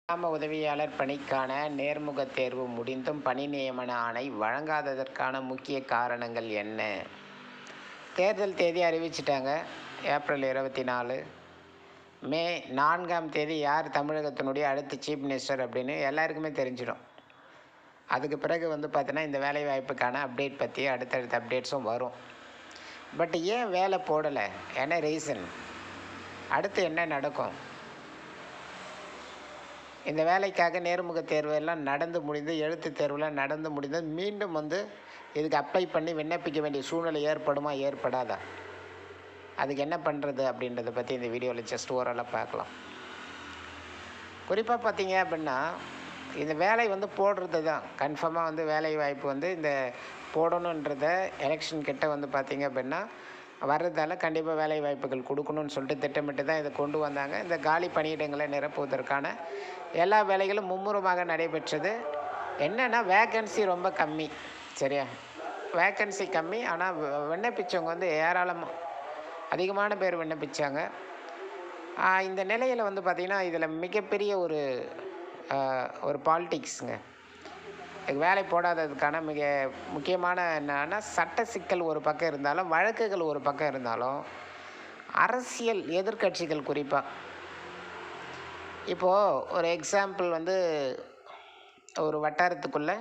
கிராம உதவியாளர் பணிக்கான நேர்முகத் தேர்வு முடிந்தும் பணி நியமன ஆணை வழங்காததற்கான முக்கிய காரணங்கள் என்ன? தேர்தல் தேதி அறிவிச்சிட்டாங்க. ஏப்ரல் 24. மே 4ஆம் தேதி யார் தமிழகத்தினுடைய அடுத்த சீஃப் மினிஸ்டர் அப்படின்னு எல்லாருக்குமே தெரிஞ்சிடும். அதுக்கு பிறகு பார்த்தீங்கன்னா இந்த வேலைவாய்ப்புக்கான அப்டேட் பற்றி அடுத்தடுத்த அப்டேட்ஸும் வரும். பட் ஏன் வேலை போடலை? என்ன ரீசன்? அடுத்து என்ன நடக்கும்? இந்த வேலைக்காக நேர்முக தேர்வு எல்லாம் நடந்து முடிந்து, எழுத்து தேர்வுலாம் நடந்து முடிந்து, மீண்டும் இதுக்கு அப்ளை பண்ணி விண்ணப்பிக்க வேண்டிய சூழ்நிலை ஏற்படுமா ஏற்படாதா? அதுக்கு என்ன பண்ணுறது அப்படின்றத பற்றி இந்த வீடியோவில் ஜஸ்ட் ஓரளவு பார்க்கலாம். குறிப்பாக பார்த்தீங்க அப்படின்னா இந்த வேலை போடுறது தான் கன்ஃபார்மாக வேலை வாய்ப்பு இந்த போடணுன்றத எலெக்ஷன் கிட்ட பார்த்தீங்க அப்படின்னா வர்றதால கண்டிப்பாக வேலை வாய்ப்புகள் கொடுக்கணும்னு சொல்லிட்டு திட்டமிட்டு தான் இதை கொண்டு வந்தாங்க. இந்த காலி பணியிடங்களை நிரப்புவதற்கான எல்லா வேலைகளும் மும்முரமாக நடைபெற்றது. என்னென்னா வேக்கன்சி ரொம்ப கம்மி. சரியா? வேக்கன்சி கம்மி, ஆனால் விண்ணப்பித்தவங்க ஏராளமாக அதிகமான பேர் விண்ணப்பித்தாங்க. இந்த நிலையில் பார்த்திங்கன்னா இதில் மிகப்பெரிய ஒரு பாலிட்டிக்ஸுங்க. வேலை போடாததுக்கான மிக முக்கியமான என்னன்னா சட்ட சிக்கல் ஒரு பக்கம் இருந்தாலும், வழக்குகள் ஒரு பக்கம் இருந்தாலும், அரசியல் எதிர்க்கட்சிகள் குறிப்பாக இப்போது ஒரு எக்ஸாம்பிள் ஒரு வட்டாரத்துக்குள்ளே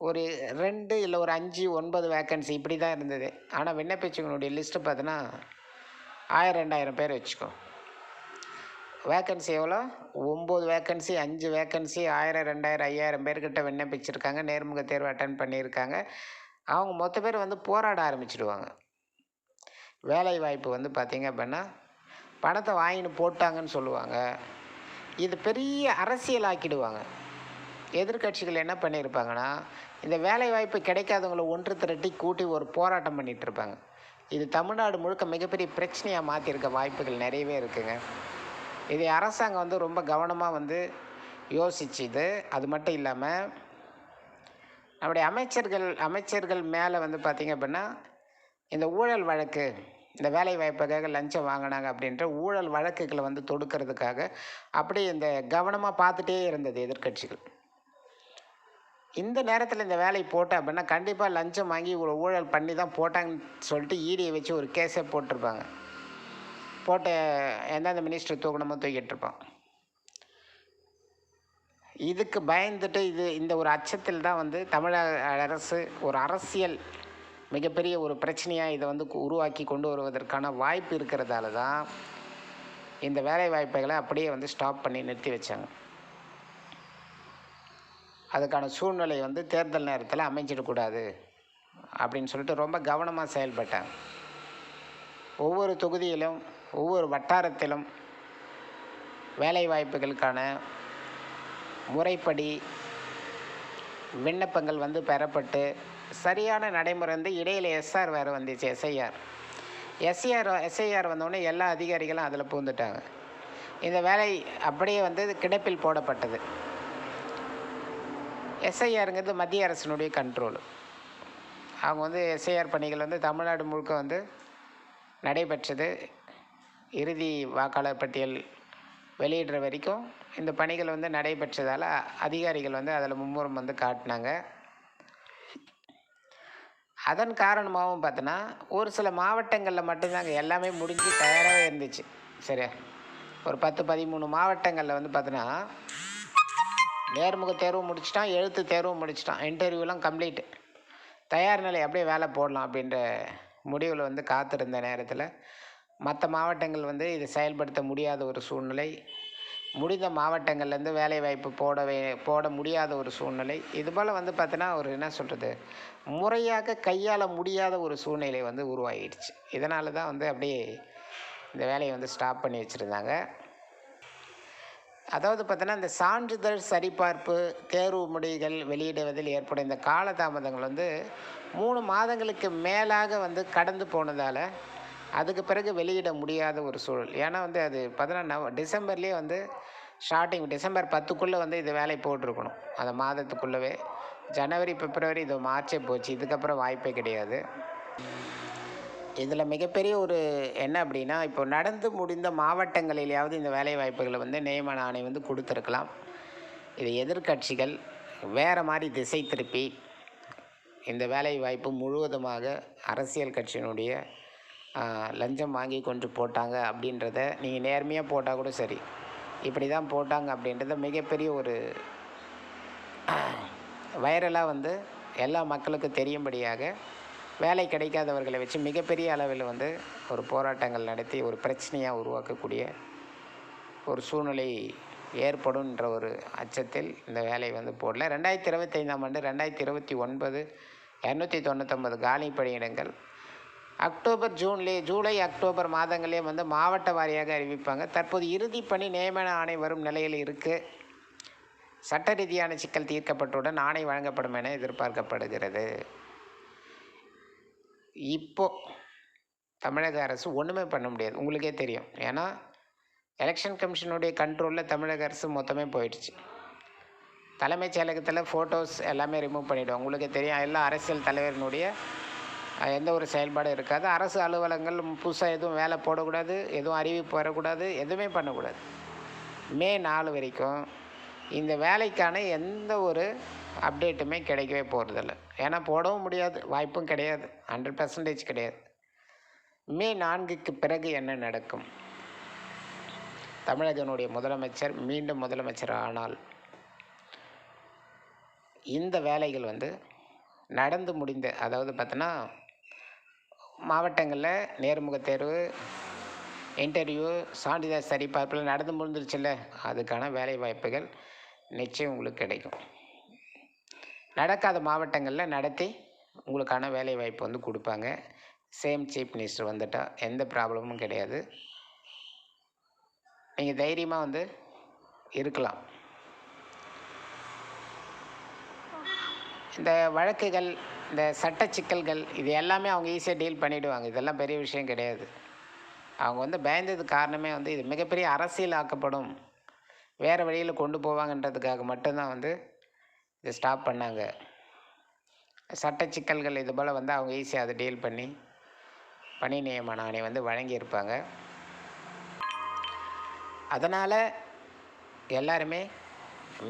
ஒரு 2 இல்லை ஒரு 5, 9 வேக்கன்சி இப்படி தான் இருந்தது. ஆனால் விண்ணப்பிச்சவங்களுடைய லிஸ்ட்டு பார்த்தோன்னா 1000, 2000 பேர் வச்சுக்கோ. வேக்கன்சி எவ்வளோ? 9 வேக்கன்சி, 5 வேக்கன்சி, 1000, 2000, 5000 பேர்கிட்ட விண்ணப்பிச்சிருக்காங்க. நேர்முக தேர்வு அட்டன் பண்ணியிருக்காங்க. அவங்க மொத்த பேர் போராட ஆரம்பிச்சிடுவாங்க. வேலை வாய்ப்பு பார்த்திங்க அப்படின்னா பணத்தை வாங்கின்னு போட்டாங்கன்னு சொல்லுவாங்க. இது பெரிய அரசியலாக்கிடுவாங்க. எதிர்கட்சிகள் என்ன பண்ணியிருப்பாங்கன்னா இந்த வேலை வாய்ப்பு கிடைக்காதவங்களை ஒன்று திரட்டி கூட்டி ஒரு போராட்டம் பண்ணிகிட்டு இருப்பாங்க. இது தமிழ்நாடு முழுக்க மிகப்பெரிய பிரச்சனையாக மாற்றிருக்க வாய்ப்புகள் நிறையவே இருக்குங்க. இதை அரசாங்கம் ரொம்ப கவனமாக யோசிச்சுது. அது மட்டும் இல்லாமல் நம்முடைய அமைச்சர்கள் மேலே பார்த்திங்க அப்படின்னா இந்த ஊழல் வழக்கு, இந்த வேலை வாய்ப்புக்காக லஞ்சம் வாங்கினாங்க அப்படின்ற ஊழல் வழக்குகளை தொடுக்கிறதுக்காக அப்படியே இந்த கவனமாக பார்த்துட்டே இருந்தது எதிர்கட்சிகள். இந்த நேரத்தில் இந்த வேலை போட்ட அப்படின்னா கண்டிப்பாக லஞ்சம் வாங்கி ஒரு ஊழல் பண்ணி தான் போட்டாங்கன்னு சொல்லிட்டு ஈடியை வச்சு ஒரு கேஸே போட்டிருப்பாங்க. போட்ட எந்தெந்த மினிஸ்டர் தூக்கணுமோ தூக்கிட்டு இருப்பான். இதுக்கு பயந்துட்டு இந்த ஒரு அச்சத்தில் தான் தமிழக அரசு ஒரு அரசியல் மிகப்பெரிய ஒரு பிரச்சனையாக இதை உருவாக்கி கொண்டு வருவதற்கான வாய்ப்பு இருக்கிறதால தான் இந்த வேலை வாய்ப்புகளை அப்படியே ஸ்டாப் பண்ணி நிறுத்தி வச்சாங்க. அதுக்கான சூழ்நிலை தேர்தல் நேரத்தில் அமைஞ்சிடக்கூடாது அப்படின்னு சொல்லிட்டு ரொம்ப கவனமாக செயல்பட்டாங்க. ஒவ்வொரு தொகுதியிலும் ஒவ்வொரு வட்டாரத்திலும் வேலை வாய்ப்புகளுக்கான முறைப்படி விண்ணப்பங்கள் பெறப்பட்டு சரியான நடைமுறை இடையில் எஸ்ஆர் வேறு வந்துச்சு. எஸ்ஐஆர் வந்தோடனே எல்லா அதிகாரிகளும் அதில் பூந்துட்டாங்க. இந்த வேலை அப்படியே கிடப்பில் போடப்பட்டது. எஸ்ஐஆருங்கிறது மத்திய அரசினுடைய கண்ட்ரோல். அவங்க எஸ்ஐஆர் பணிகள் தமிழ்நாடு முழுக்க நடைபெற்றது. இறுதி வாக்காளர் பட்டியல் வெளியிடுற வரைக்கும் இந்த பணிகள் நடைபெற்றதால் அதிகாரிகள் அதில் மும்முரம் காட்டினாங்க. அதன் காரணமாகவும் பார்த்தோன்னா ஒரு சில மாவட்டங்களில் மட்டும்தாங்க எல்லாமே முடிஞ்சு தயாராகவே இருந்துச்சு. சரியா? ஒரு 10, 13 மாவட்டங்களில் பார்த்தோன்னா நேர்முக தேர்வும் முடிச்சிட்டான், எழுத்து தேர்வும் முடிச்சிட்டான், இன்டர்வியூலாம் கம்ப்ளீட்டு, தயார் நிலை, அப்படியே வேலை போடலாம் அப்படின்ற முடிவில் காத்திருந்த நேரத்தில் மற்ற மாவட்டங்கள் இதை செயல்படுத்த முடியாத ஒரு சூழ்நிலை, முடிந்த மாவட்டங்கள்லேருந்து வேலைவாய்ப்பு போட முடியாத ஒரு சூழ்நிலை, இதுபோல் பார்த்தோன்னா ஒரு என்ன சொல்கிறது, முறையாக கையாள முடியாத ஒரு சூழ்நிலை உருவாகிடுச்சு. இதனால தான் அப்படியே இந்த வேலையை ஸ்டாப் பண்ணி வச்சுருந்தாங்க. அதாவது பார்த்தோன்னா இந்த சான்றிதழ் சரிபார்ப்பு, தேர்வு முடிவுகள் வெளியிடுவதில் ஏற்படும் இந்த காலதாமதங்கள் 3 மாதங்களுக்கு மேலாக கடந்து போனதால் அதுக்கு பிறகு வெளியிட முடியாத ஒரு சூழல். ஏன்னா அது பார்த்தோன்னா டிசம்பர்லேயே ஸ்டார்டிங் டிசம்பர் 10க்குள்ளே இது வேலை போட்டிருக்கணும். அந்த மாதத்துக்குள்ளவே ஜனவரி, பிப்ரவரி, இது மார்ச்சே போச்சு. இதுக்கப்புறம் வாய்ப்பே கிடையாது. இதில் மிகப்பெரிய ஒரு என்ன அப்படின்னா, இப்போ நடந்து முடிந்த மாவட்டங்களிலேயாவது இந்த வேலை வாய்ப்புகளை வந்து நியமன ஆணை வந்து கொடுத்துருக்கலாம். இது எதிர்க்கட்சிகள் வேறு மாதிரி திசை திருப்பி இந்த வேலை வாய்ப்பு முழுவதுமாக அரசியல் கட்சியினுடைய லஞ்சம் வாங்கி கொண்டு போட்டாங்க அப்படின்றத நீங்கள் நேர்மையாக போட்டால் கூட சரி, இப்படி தான் போட்டாங்க அப்படின்றத மிகப்பெரிய ஒரு வைரலாக வந்து எல்லா மக்களுக்கும் தெரியும்படியாக வேலை கிடைக்காதவர்களை வச்சு மிகப்பெரிய அளவில் வந்து ஒரு போராட்டங்கள் நடத்தி ஒரு பிரச்சனையாக உருவாக்கக்கூடிய ஒரு சூழ்நிலை ஏற்படும்ன்ற ஒரு அச்சத்தில் இந்த வேலையை வந்து போடல. 2025ஆம் ஆண்டு 2029 299 காலி பணியிடங்கள் அக்டோபர் ஜூலை அக்டோபர் மாதங்களே வந்து மாவட்ட வாரியாக அறிவிப்பாங்க. தற்போது இறுதி பணி நியமன ஆணை வரும் நிலையில் இருக்குது. சட்ட ரீதியான சிக்கல் தீர்க்கப்பட்டவுடன் ஆணை வழங்கப்படும் என எதிர்பார்க்கப்படுகிறது. இப்போது தமிழக அரசு ஒன்றுமே பண்ண முடியாது, உங்களுக்கே தெரியும். ஏன்னா எலெக்ஷன் கமிஷனுடைய கண்ட்ரோலில் தமிழக அரசு மொத்தமே போயிடுச்சு. தலைமைச் செயலகத்தில் ஃபோட்டோஸ் எல்லாமே ரிமூவ் பண்ணிவிடுவோம். உங்களுக்கே தெரியும், எல்லா அரசியல் தலைவரினுடைய எந்த ஒரு செயல்பாடும் இருக்காது. அரசு அலுவலகங்கள் புதுசாக எதுவும் வேலை போடக்கூடாது, எதுவும் அறிவிப்பு வரக்கூடாது, எதுவுமே பண்ணக்கூடாது. மே 4 வரைக்கும் இந்த வேலைக்கான எந்த ஒரு அப்டேட்டுமே கிடைக்கவே போகிறதில்ல. ஏன்னா போடவும் முடியாது, வாய்ப்பும் கிடையாது, 100% கிடையாது. மே 4க்கு பிறகு என்ன நடக்கும்? தமிழகனுடைய முதலமைச்சர் மீண்டும் முதலமைச்சர் ஆனால் இந்த வேலைகள் வந்து நடந்து முடிந்த, அதாவது பார்த்தோன்னா மாவட்டங்களில் நேர்முக தேர்வு, இன்டர்வியூ, சான்றிதழ் சரிபார்ப்பில் நடந்து முடிஞ்சிருச்சுல்ல, அதுக்கான வேலை வாய்ப்புகள் நிச்சயம் உங்களுக்கு கிடைக்கும். நடக்காத மாவட்டங்களில் நடத்தி உங்களுக்கான வேலை வாய்ப்பு வந்து கொடுப்பாங்க. சேம் சீஃப் மினிஸ்டர் வந்துட்டால் எந்த ப்ராப்ளமும் கிடையாது. நீங்கள் தைரியமாக வந்து இருக்கலாம். இந்த வழக்குகள், இந்த சட்ட சிக்கல்கள், இது எல்லாமே அவங்க ஈஸியாக டீல் பண்ணிவிடுவாங்க. இதெல்லாம் பெரிய விஷயம் கிடையாது. அவங்க வந்து பயந்தது காரணமே வந்து இது மிகப்பெரிய அரசியல் ஆக்கப்படும், வேறு வழியில் கொண்டு போவாங்கன்றதுக்காக மட்டும்தான் வந்து இதை ஸ்டாப் பண்ணாங்க. சட்ட சிக்கல்கள் இது போல் வந்து அவங்க ஈஸியாக அதை டீல் பண்ணி பணி நியமன ஆணை வந்து வழங்கியிருப்பாங்க. அதனால் எல்லாருமே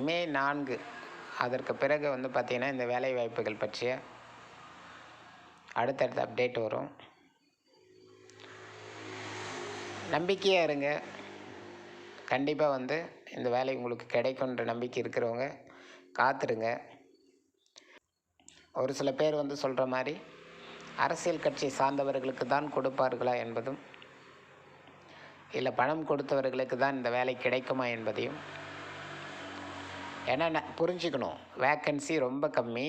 மே 4 அதற்கு பிறகு வந்து பார்த்திங்கன்னா இந்த வேலை வாய்ப்புகள் பற்றிய அடுத்தடுத்த அப்டேட் வரும். நம்பிக்கையாக இருங்க. கண்டிப்பாக வந்து இந்த வேலை உங்களுக்கு கிடைக்குன்ற நம்பிக்கை இருக்கிறவங்க காத்துருங்க. ஒரு சில பேர் வந்து சொல்கிற மாதிரி அரசியல் கட்சி சார்ந்தவர்களுக்கு தான் கொடுப்பார்களா என்பதும், இல்லை பணம் கொடுத்தவர்களுக்கு தான் இந்த வேலை கிடைக்குமா என்பதையும் ஏன்னா புரிஞ்சுக்கணும். வேக்கன்சி ரொம்ப கம்மி,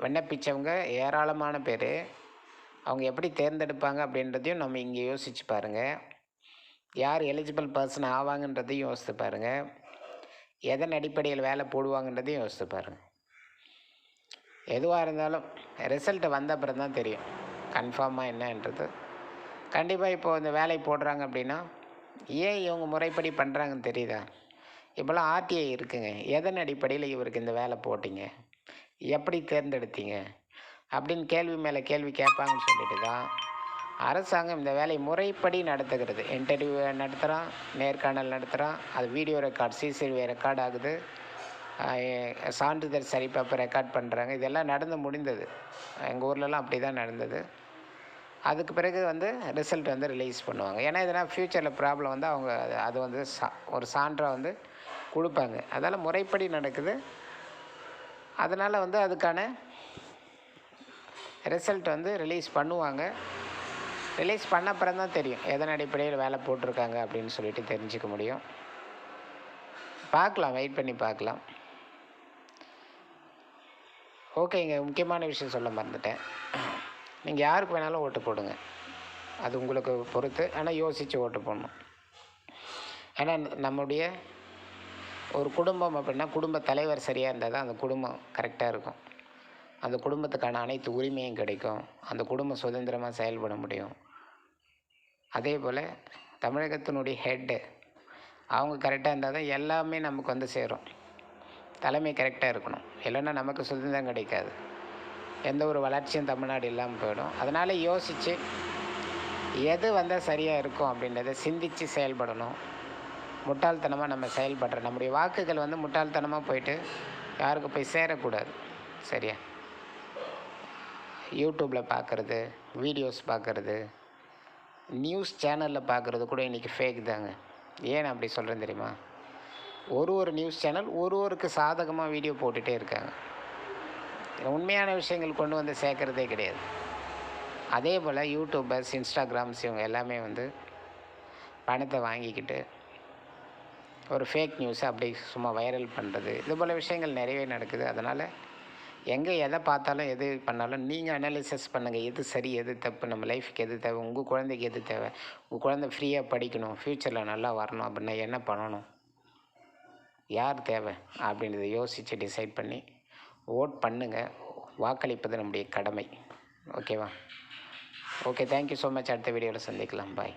விண்ணப்பித்தவங்க ஏராளமான பேர். அவங்க எப்படி தேர்ந்தெடுப்பாங்க அப்படின்றதையும் நம்ம இங்கே யோசித்து பாருங்கள். யார் எலிஜிபிள் பர்சன் ஆவாங்கன்றதையும் யோசித்து பாருங்கள். எதன் அடிப்படையில் வேலை போடுவாங்கன்றதையும் யோசித்து பாருங்கள். எதுவாக இருந்தாலும் ரிசல்ட்டு வந்த அப்புறம் தான் தெரியும் கன்ஃபார்மாக என்னன்றது. கண்டிப்பாக இப்போது இந்த வேலை போடுறாங்க அப்படின்னா ஏன் இவங்க முறைப்படி பண்ணுறாங்கன்னு தெரியுதா? இப்போலாம் ஆர்டிஐ இருக்குங்க. எதன் அடிப்படையில் இவருக்கு இந்த வேலை போட்டிங்க, எப்படி தேர்ந்தெடுத்தீங்க அப்படின்னு கேள்வி மேலே கேள்வி கேட்பாங்கன்னு சொல்லிட்டு தான் அரசாங்கம் இந்த வேலை முறைப்படி நடத்துகிறது. இன்டர்வியூ நடத்துகிறான், நேர்காணல் நடத்துகிறான், அது வீடியோ ரெக்கார்ட், சிசிடிவி ரெக்கார்ட் ஆகுது, சான்றிதழ் சரிபார்ப்பு ரெக்கார்ட் பண்ணுறாங்க. இதெல்லாம் நடந்து முடிந்தது. எங்கள் ஊர்லலாம் அப்படி தான் நடந்தது. அதுக்கு பிறகு வந்து ரிசல்ட் வந்து ரிலீஸ் பண்ணுவாங்க. ஏன்னா இதனால் ஃப்யூச்சரில் ப்ராப்ளம் வந்து அவங்க அது வந்து ஒரு சான்றாக வந்து கொடுப்பாங்க. அதனால் முறைப்படி நடக்குது. அதனால் வந்து அதுக்கான ரிசல்ட் வந்து ரிலீஸ் பண்ணுவாங்க. ரிலீஸ் பண்ண அப்புறம் தான் தெரியும் எதன் அடிப்படையில் வேலை போட்டிருக்காங்க அப்படின்னு சொல்லிட்டு தெரிஞ்சுக்க முடியும். பார்க்கலாம், வெயிட் பண்ணி பார்க்கலாம். ஓகேங்க, முக்கியமான விஷயம் சொல்ல மறந்துட்டேன். நீங்கள் யாருக்கு வேணாலும் ஓட்டு போடுங்க, அது உங்களுக்கு பொறுத்து. ஆனால் யோசித்து ஓட்டு போடணும். ஏன்னா நம்முடைய ஒரு குடும்பம் அப்படின்னா குடும்ப தலைவர் சரியாக இருந்தால் தான் அந்த குடும்பம் கரெக்டாக இருக்கும். அந்த குடும்பத்துக்கான அனைத்து உரிமையும் கிடைக்கும். அந்த குடும்பம் சுதந்திரமாக செயல்பட முடியும். அதே போல் தமிழகத்தினுடைய ஹெட்டு அவங்க கரெக்டாக இருந்தால் தான் எல்லாமே நமக்கு வந்து சேரும். தலைமை கரெக்டாக இருக்கணும், இல்லைன்னா நமக்கு சுதந்திரம் கிடைக்காது. எந்த ஒரு வளர்ச்சியும் தமிழ்நாடு இல்லாமல் போயிடும். அதனால் யோசித்து எது வந்தால் சரியாக இருக்கும் அப்படின்றத சிந்தித்து செயல்படணும். முட்டாள்தனமாக நம்ம செயல்படுற நம்முடைய வாக்குகள் வந்து முட்டாள்தனமாக போயிட்டு யாருக்கு போய் சேரக்கூடாது. சரியா? யூடியூப்பில் பார்க்குறது, வீடியோஸ் பார்க்குறது, நியூஸ் சேனலில் பார்க்குறது கூட இன்றைக்கி ஃபேக் தாங்க. ஏன் நான் அப்படி சொல்கிறேன் தெரியுமா? ஒரு நியூஸ் சேனல் ஒருவருக்கு சாதகமாக வீடியோ போட்டுகிட்டே இருக்காங்க. உண்மையான விஷயங்கள் கொண்டு வந்து சேர்க்குறதே கிடையாது. அதே போல் யூடியூபர்ஸ், இன்ஸ்டாகிராம்ஸ் இவங்க எல்லாமே வந்து பணத்தை வாங்கிக்கிட்டு ஒரு ஃபேக் நியூஸை அப்படி சும்மா வைரல் பண்ணுறது, இது போல் விஷயங்கள் நிறையவே நடக்குது. அதனால் எங்கே எதை பார்த்தாலும் எது பண்ணாலும் நீங்கள் அனாலிசிஸ் பண்ணுங்கள். எது சரி, எது தப்பு, நம்ம லைஃபுக்கு எது தேவை, உங்கள் குழந்தைக்கு எது தேவை, உங்கள் குழந்தை ஃப்ரீயாக படிக்கணும், ஃப்யூச்சரில் நல்லா வரணும் அப்படின்னா என்ன பண்ணணும், யார் தேவை அப்படின்றத யோசித்து டிசைட் பண்ணி ஓட் பண்ணுங்கள். வாக்களிப்பது நம்முடைய கடமை. ஓகேவா? Okay, thank you so much. அடுத்த வீடியோவில் சந்திக்கலாம். பாய்.